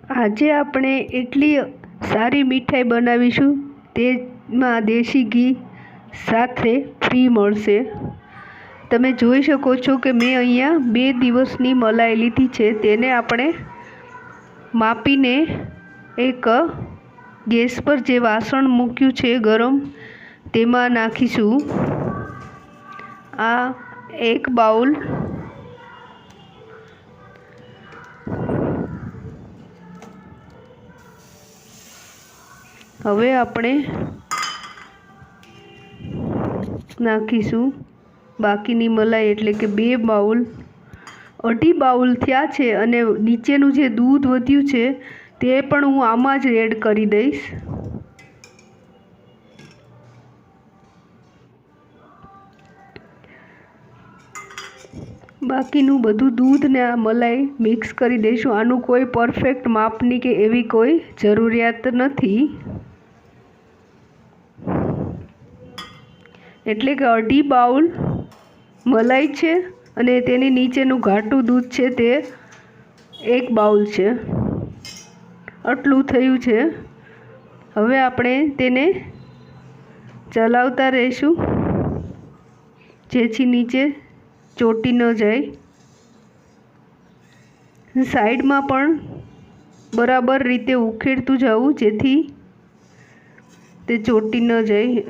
આજે આપણે એટલી સારી મીઠાઈ બનાવીશું, તેમાં દેશી ઘી સાથે ફ્રી મળશે। તમે જોઈ શકો છો કે મેં અહીંયા 2 દિવસની મલાઈ લીધી છે। તેને આપણે માપીને એક ગેસ પર જે વાસણ મૂક્યું છે ગરમ, તેમાં નાખીશું। આ 1 બાઉલ હવે આપણે નાખીશું બાકીની મલાઈ, એટલે કે 2 બાઉલ, 2.5 બાઉલ થયા છે। અને નીચેનું જે દૂધ વધ્યું છે તે પણ હું આમાં જ એડ કરી દઈશ। બાકીનું બધું દૂધ ને આ મલાઈ મિક્સ કરી દઈશું। આનું કોઈ પરફેક્ટ માપની કે એવી કોઈ જરૂરિયાત નથી, એટલે કે 2.5 બાઉલ મલાઈ છે અને તેની નીચેનું ઘાટું દૂધ છે તે 1 બાઉલ છે। આટલું થયું છે। હવે આપણે તેને ચલાવતા રહીશું જેથી નીચે ચોંટી ન જાય। સાઈડમાં પણ બરાબર રીતે ઉખેડતું જવું જેથી તે ચોંટી ન જાય।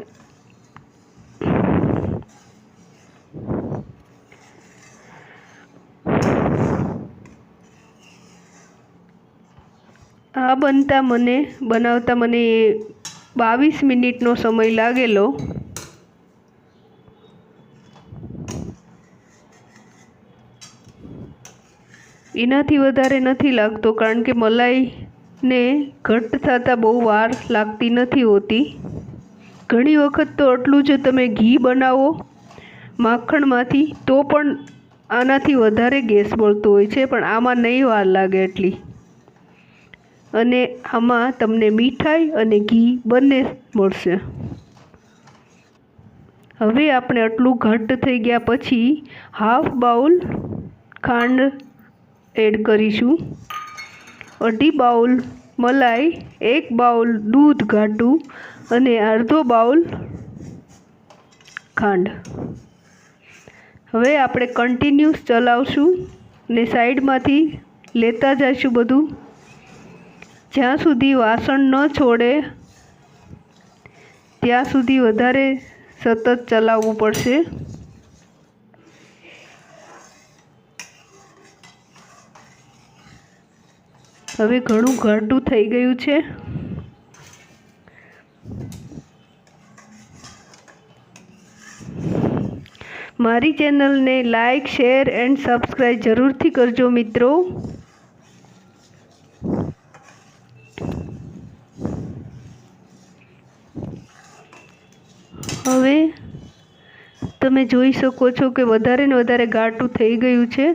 આ બનાવતા મને 22 મિનિટનો સમય લાગેલો। એનાથી વધારે નથી લાગતો, કારણ કે મલાઈને ઘટ્ટ થતાં બહુ વાર લાગતી નથી હોતી। ઘણી વખત તો આટલું જ તમે ઘી બનાવો માખણમાંથી તો પણ આનાથી વધારે ગેસ બળતો હોય છે, પણ આમાં નહીં વાર લાગે એટલી। અને આમાં તમને મીઠાઈ અને ઘી બંને મળશે। હવે આપણે આટલું ઘટ્ટ થઈ ગયા પછી 1/2 બાઉલ ખાંડ એડ કરીશું, 2.5 બાઉલ મલાઈ, 1 બાઉલ દૂધ ઘાટું અને અડધો બાઉલ ખાંડ। હવે આપણે કન્ટિન્યુઅસ ચલાવશું ને સાઈડમાંથી લેતા જઈશું બધું, જ્યાં સુધી વાસણ ન છોડે ત્યાં સુધી વધારે સતત ચલાવવું પડશે। હવે ઘણું ઘાટું થઈ ગયું છે। મારી ચેનલને લાઈક, શેર એન્ડ સબસ્ક્રાઈબ જરૂરથી કરજો મિત્રો। હવે તમે જોઈ શકો છો કે વધારે ને વધારે ઘાટું થઈ ગયું છે।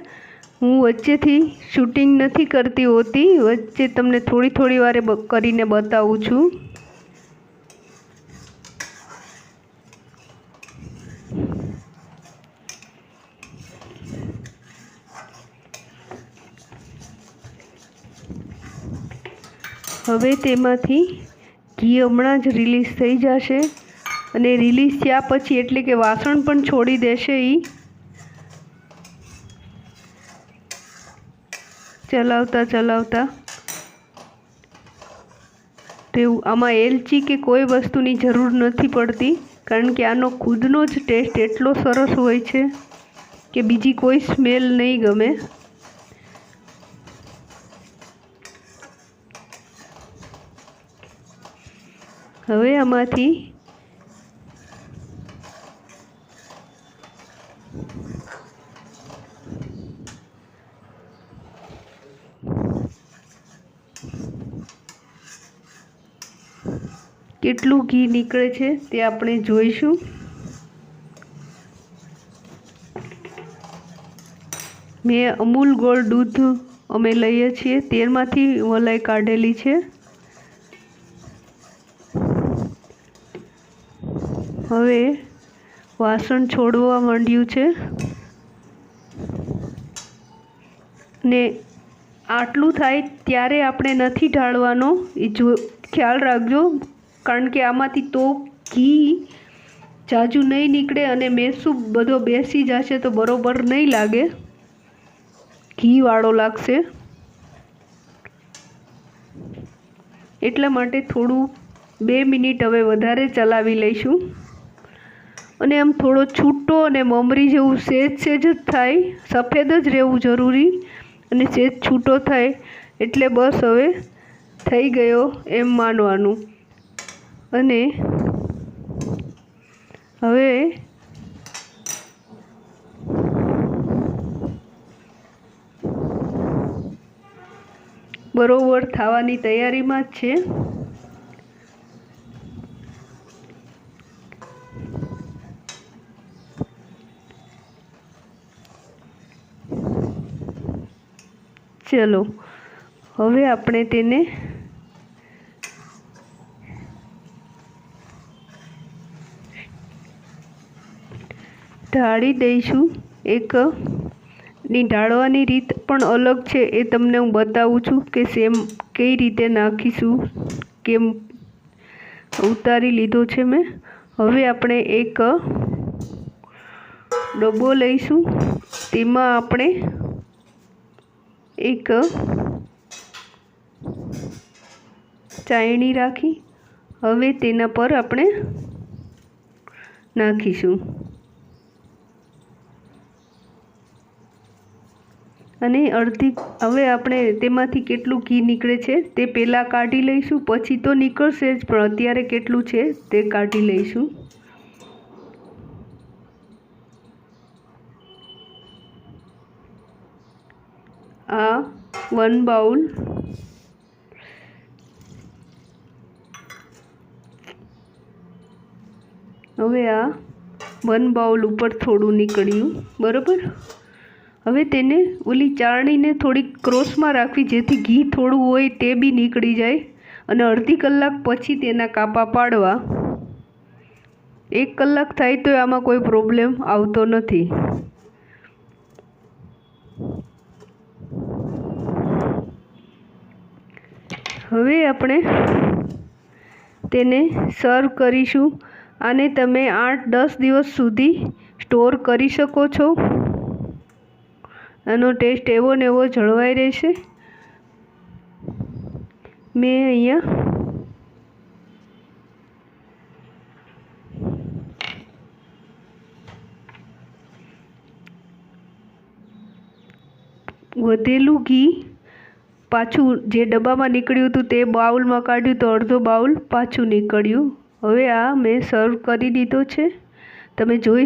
હું વચ્ચેથી શૂટિંગ નથી કરતી હોતી, વચ્ચે તમને થોડી વારે કરીને બતાવું છું। હવે તેમાંથી ઘી હમણાં જ રિલીઝ થઈ જશે, અને રિલીઝ થયા પછી એટલે કે વાસણ પણ છોડી દેશે એ ચલાવતા તેવું। આમાં એલચી કે કોઈ વસ્તુની જરૂર નથી પડતી, કારણ કે આનો ખુદનો જ ટેસ્ટ એટલો સરસ હોય છે કે બીજી કોઈ સ્મેલ નહીં ગમે। હવે આમાંથી કેટલું ઘી નીકળે છે તે આપણે જોઈશું। મેં અમૂલ ગોલ્ડ દૂધ અમે લઈએ છીએ, તેમાંથી મલાઈ કાઢેલી છે। હવે વાસણ છોડવા માંડ્યું છે, ને આટલું થાય ત્યારે આપણે નથી ઢાળવાનો, એ ખ્યાલ રાખજો, કારણ કે આમાંથી તો ઘી જાજુ નહીં નીકળે અને મેસૂબ બધો બેસી જશે તો બરોબર નહીં લાગે, ઘીવાળો લાગશે. એટલા માટે થોડું 2 મિનિટ હવે વધારે ચલાવી લઈશું. અને આમ થોડો છૂટો અને મમરી જેવું સેજ જ થાય, સફેદ જ રહેવું જરૂરી, અને સેજ છૂટો થાય એટલે બસ હવે થઈ ગયો એમ માનવાનું. અને હવે બરોબર થવાની તૈયારીમાં જ છે. ચલો હવે આપણે તેને ઢાળી દઈશું. ની ઢાળવાની રીત પણ અલગ છે, એ તમને હું બતાવું છું કે સેમ કઈ રીતે નાખીશું, કેમ ઉતારી લીધો છે મેં. હવે આપણે એક ડબ્બો લઈશું, તેમાં આપણે એક ચાયણી રાખી હવે તેના પર આપણે નાખીશું. અને હવે આપણે તેમાંથી કેટલું ઘી નીકળે છે તે પહેલાં કાઢી લઈશું, પછી તો નીકળશે જ, પણ અત્યારે કેટલું છે તે કાઢી લઈશું. આ 1 બાઉલ હવે આ 1 બાઉલ ઉપર થોડું નીકળ્યું, બરાબર. હવે તેને ઓલી ચાળણીને થોડીક ક્રોસમાં રાખવી, જેથી ઘી થોડું હોય તે બી નીકળી જાય, અને અડધી કલાક પછી તેના કાપા પાડવા. 1 કલાક થાય તો આમાં કોઈ પ્રોબ્લેમ આવતો નથી. હવે આપણે તેને સર્વ કરીશું. આને તમે 8-10 દિવસ સુધી સ્ટોર કરી શકો છો. આનો ટેસ્ટ એવો ને એવો જળવાઈ રહેશે. મેં અહીંયા વધેલું ઘી પાછું જે ડબ્બામાં નીકળ્યું હતું તે બાઉલમાં કાઢ્યું તો અડધો બાઉલ પાછું નીકળ્યું. હવે આ મેં સર્વ કરી દીધો છે, તમે જોઈ